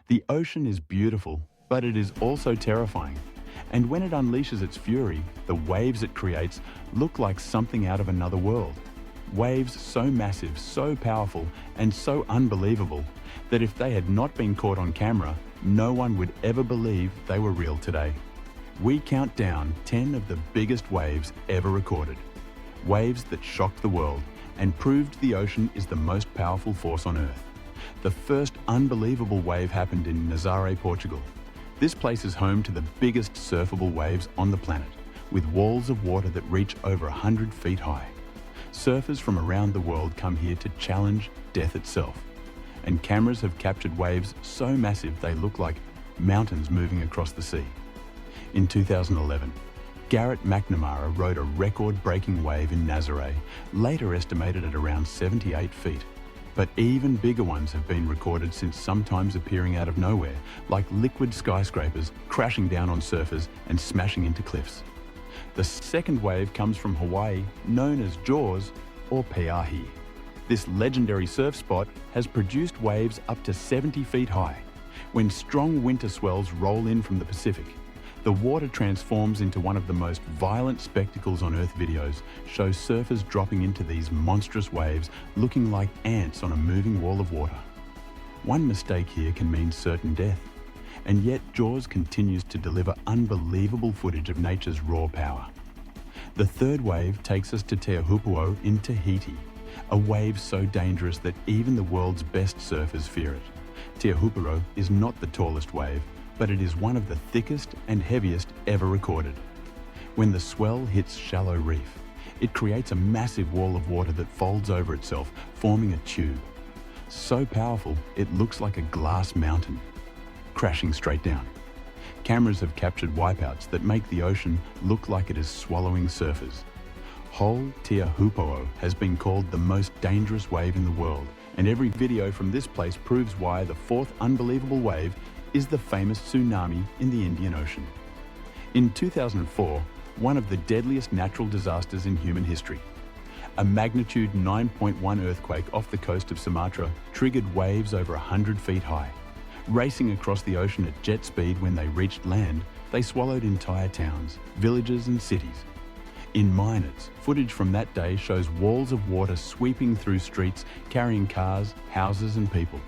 The ocean is beautiful, but it is also terrifying. And when it unleashes its fury, the waves it creates look like something out of another world. Waves so massive, so powerful, and so unbelievable that if they had not been caught on camera, no one would ever believe they were real today. We count down 10 of the biggest waves ever recorded. Waves that shocked the world and proved the ocean is the most powerful force on Earth. The first unbelievable wave happened in Nazaré, Portugal. This place is home to the biggest surfable waves on the planet, with walls of water that reach over 100 feet high. Surfers from around the world come here to challenge death itself. And cameras have captured waves so massive they look like mountains moving across the sea. In 2011, Garrett McNamara rode a record-breaking wave in Nazaré, later estimated at around 78 feet. But even bigger ones have been recorded since, sometimes appearing out of nowhere, like liquid skyscrapers crashing down on surfers and smashing into cliffs. The second wave comes from Hawaii, known as Jaws or Pe'ahi. This legendary surf spot has produced waves up to 70 feet high. When strong winter swells roll in from the Pacific, the water transforms into one of the most violent spectacles on Earth. Videos show surfers dropping into these monstrous waves looking like ants on a moving wall of water. One mistake here can mean certain death, and yet Jaws continues to deliver unbelievable footage of nature's raw power. The third wave takes us to Teahupo'o in Tahiti, a wave so dangerous that even the world's best surfers fear it. Teahupo'o is not the tallest wave, but it is one of the thickest and heaviest ever recorded. When the swell hits shallow reef, it creates a massive wall of water that folds over itself, forming a tube. So powerful, it looks like a glass mountain, crashing straight down. Cameras have captured wipeouts that make the ocean look like it is swallowing surfers. Whole Teahupo'o has been called the most dangerous wave in the world, and every video from this place proves why the fourth unbelievable wave is the famous tsunami in the Indian Ocean. In 2004, one of the deadliest natural disasters in human history, a magnitude 9.1 earthquake off the coast of Sumatra triggered waves over 100 feet high. Racing across the ocean at jet speed, when they reached land, they swallowed entire towns, villages and cities. In minutes, footage from that day shows walls of water sweeping through streets, carrying cars, houses and people.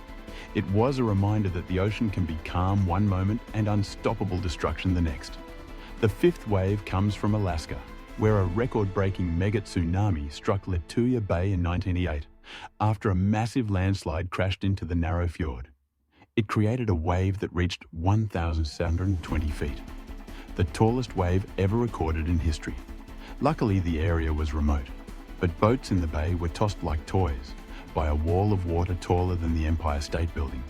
It was a reminder that the ocean can be calm one moment and unstoppable destruction the next. The fifth wave comes from Alaska, where a record-breaking mega tsunami struck Lituya Bay in 1988 after a massive landslide crashed into the narrow fjord. It created a wave that reached 1,720 feet, the tallest wave ever recorded in history. Luckily, the area was remote, but boats in the bay were tossed like toys by a wall of water taller than the Empire State Building.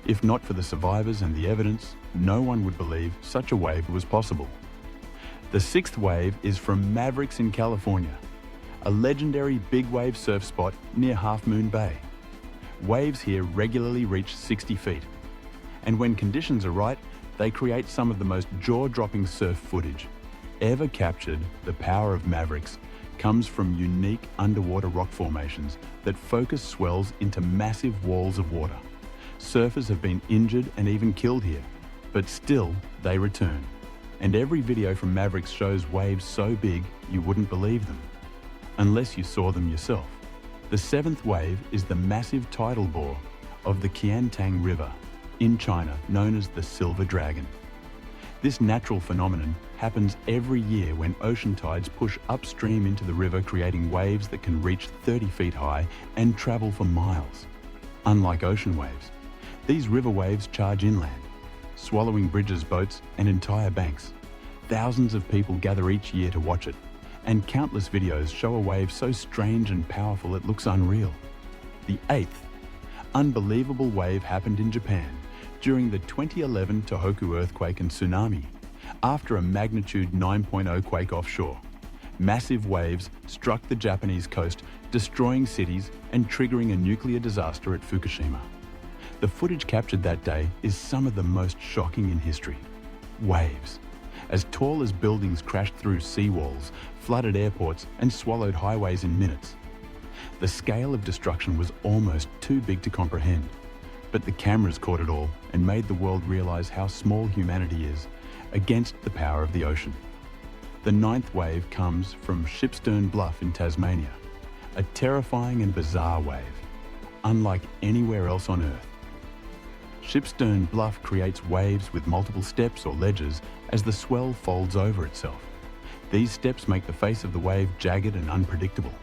If not for the survivors and the evidence, no one would believe such a wave was possible. The sixth wave is from Mavericks in California, a legendary big wave surf spot near Half Moon Bay. Waves here regularly reach 60 feet, and when conditions are right, they create some of the most jaw-dropping surf footage ever captured. The power of Mavericks comes from unique underwater rock formations that focus swells into massive walls of water. Surfers have been injured and even killed here, but still they return. And every video from Mavericks shows waves so big you wouldn't believe them, unless you saw them yourself. The seventh wave is the massive tidal bore of the Qiantang River in China, known as the Silver Dragon. This natural phenomenon happens every year when ocean tides push upstream into the river, creating waves that can reach 30 feet high and travel for miles. Unlike ocean waves, these river waves charge inland, swallowing bridges, boats, and entire banks. Thousands of people gather each year to watch it, and countless videos show a wave so strange and powerful it looks unreal. The eighth unbelievable wave happened in Japan during the 2011 Tohoku earthquake and tsunami. After a magnitude 9.0 quake offshore, massive waves struck the Japanese coast, destroying cities and triggering a nuclear disaster at Fukushima. The footage captured that day is some of the most shocking in history. Waves as tall as buildings crashed through seawalls, flooded airports, and swallowed highways in minutes. The scale of destruction was almost too big to comprehend. But the cameras caught it all and made the world realize how small humanity is against the power of the ocean. The ninth wave comes from Shipstern Bluff in Tasmania, a terrifying and bizarre wave, unlike anywhere else on Earth. Shipstern Bluff creates waves with multiple steps or ledges as the swell folds over itself. These steps make the face of the wave jagged and unpredictable.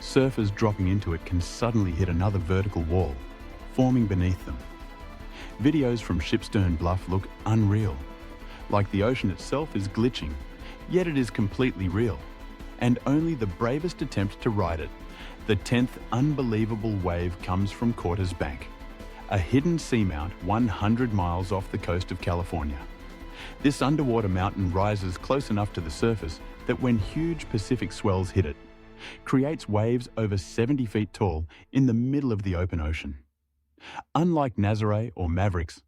Surfers dropping into it can suddenly hit another vertical wall, forming beneath them. Videos from Shipstern Bluff look unreal, like the ocean itself is glitching, yet it is completely real, and only the bravest attempt to ride it. The 10th unbelievable wave comes from Cortes Bank, a hidden seamount 100 miles off the coast of California. This underwater mountain rises close enough to the surface that when huge Pacific swells hit it, creates waves over 70 feet tall in the middle of the open ocean. Unlike Nazare or Mavericks,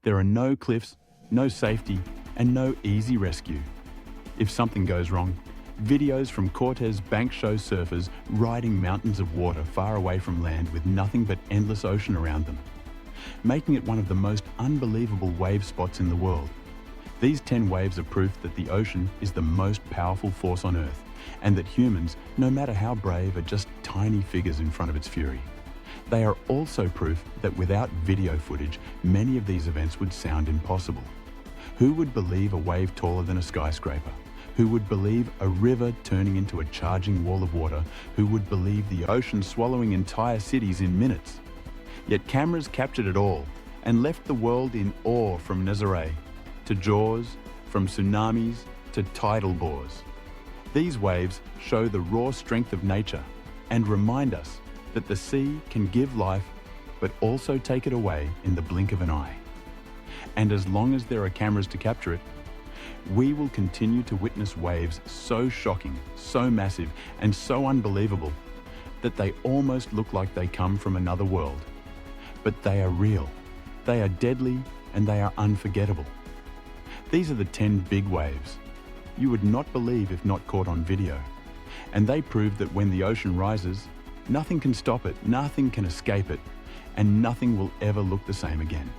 there are no cliffs, no safety, and no easy rescue. If something goes wrong, videos from Cortes Bank show surfers riding mountains of water far away from land with nothing but endless ocean around them, making it one of the most unbelievable wave spots in the world. These 10 waves are proof that the ocean is the most powerful force on Earth, and that humans, no matter how brave, are just tiny figures in front of its fury. They are also proof that without video footage, many of these events would sound impossible. Who would believe a wave taller than a skyscraper? Who would believe a river turning into a charging wall of water? Who would believe the ocean swallowing entire cities in minutes? Yet cameras captured it all and left the world in awe, from Nazare to Jaws, from tsunamis to tidal bores. These waves show the raw strength of nature and remind us that the sea can give life but also take it away in the blink of an eye. And as long as there are cameras to capture it, we will continue to witness waves so shocking, so massive, and so unbelievable that they almost look like they come from another world. But they are real, they are deadly, and they are unforgettable. These are the 10 big waves you would not believe if not caught on video. And they prove that when the ocean rises, nothing can stop it, nothing can escape it, and nothing will ever look the same again.